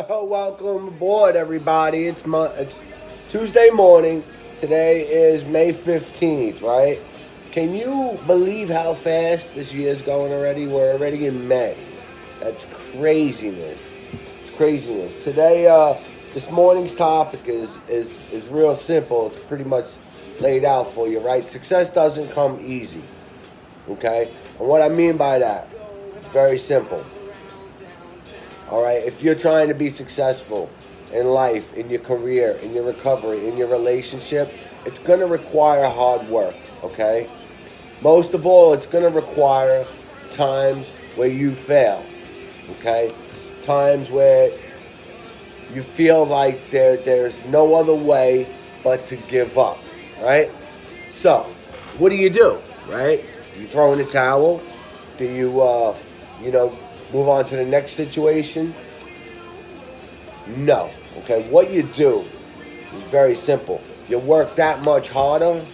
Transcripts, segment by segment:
Welcome aboard, everybody. It's Tuesday morning. Today is May 15th, right? Can you believe how fast this year's going already? We're already in May. That's craziness. It's craziness. Today, this morning's topic is real simple. It's pretty much laid out for you, right? Success doesn't come easy, okay? And what I mean by that, very simple. All right, if you're trying to be successful in life, in your career, in your recovery, in your relationship, it's going to require hard work, okay? Most of all, it's going to require times where you fail, okay? Times where you feel like there's no other way but to give up, right? So, what do, right? You throw in the towel? Do you move on to the next situation? No. Okay, what you do is very simple. You work that much harder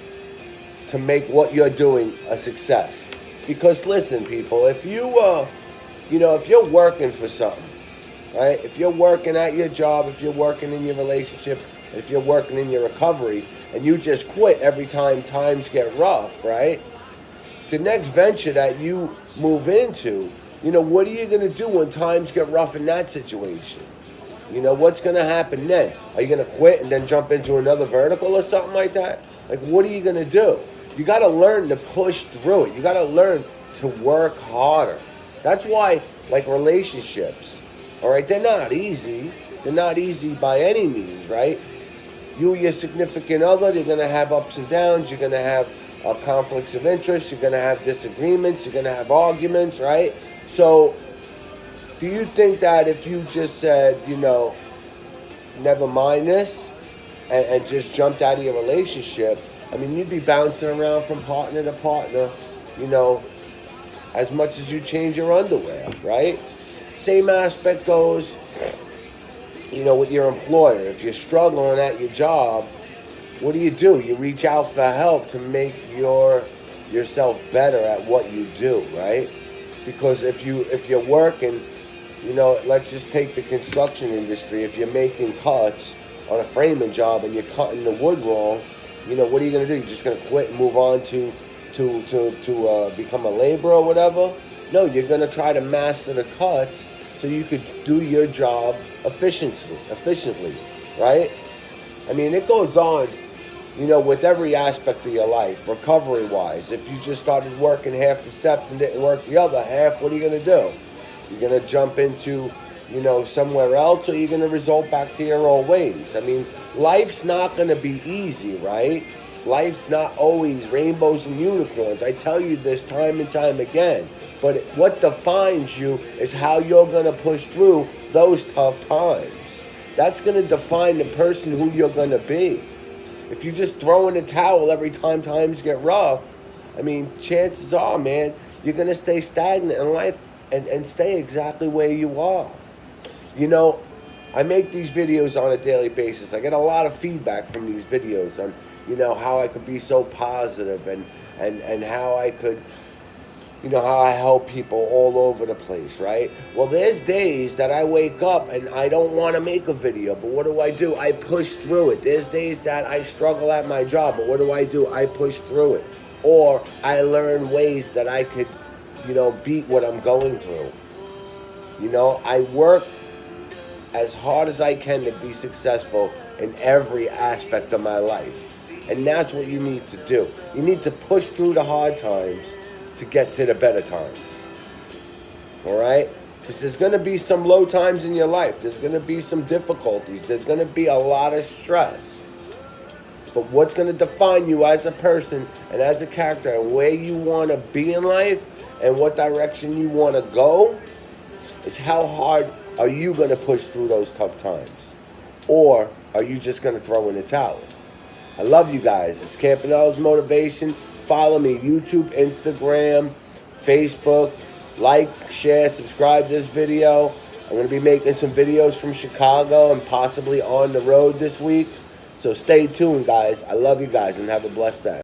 to make what you're doing a success. Because listen, people, if if you're working for something, right? If you're working at your job, if you're working in your relationship, if you're working in your recovery, and you just quit every time times get rough, right? The next venture that you move into, what are you going to do when times get rough in that situation? What's going to happen then? Are you going to quit and then jump into another vertical or something like that? Like, what are you going to do? You got to learn to push through it. You got to learn to work harder. That's why, like, relationships, all right, they're not easy. They're not easy by any means, right? You and your significant other, you're going to have ups and downs. You're going to have conflicts of interest. You're going to have disagreements. You're going to have arguments, right? So, do you think that if you just said, never mind this, and just jumped out of your relationship, I mean, you'd be bouncing around from partner to partner, as much as you change your underwear, right? Same aspect goes, with your employer. If you're struggling at your job, what do? You reach out for help to make yourself better at what you do, right? Because if you're working, let's just take the construction industry. If you're making cuts on a framing job and you're cutting the wood wrong, what are you going to do? You're just going to quit and move on to become a laborer or whatever? No, you're going to try to master the cuts so you could do your job efficiently, right? I mean, it goes on, with every aspect of your life, recovery-wise. If you just started working half the steps and didn't work the other half, what are you going to do? You're going to jump into, somewhere else, or you're going to resort back to your old ways. I mean, life's not going to be easy, right? Life's not always rainbows and unicorns. I tell you this time and time again. But what defines you is how you're going to push through those tough times. That's going to define the person who you're going to be. If you just throw in the towel every time times get rough, I mean, chances are, man, you're going to stay stagnant in life and stay exactly where you are. I make these videos on a daily basis. I get a lot of feedback from these videos on, how I could be so positive and how I could, how I help people all over the place, right? Well, there's days that I wake up and I don't want to make a video, but what do? I push through it. There's days that I struggle at my job, but what do? I push through it. Or I learn ways that I could, beat what I'm going through. I work as hard as I can to be successful in every aspect of my life. And that's what you need to do. You need to push through the hard times to get to the better times. All right? Because there's going to be some low times in your life. There's going to be some difficulties. There's going to be a lot of stress. But what's going to define you as a person and as a character and where you want to be in life and what direction you want to go is how hard are you going to push through those tough times? Or are you just going to throw in the towel? I love you guys. It's Campanello's Motivation. Follow me, YouTube, Instagram, Facebook. Like, share, subscribe to this video. I'm going to be making some videos from Chicago and possibly on the road this week. So stay tuned, guys. I love you guys and have a blessed day.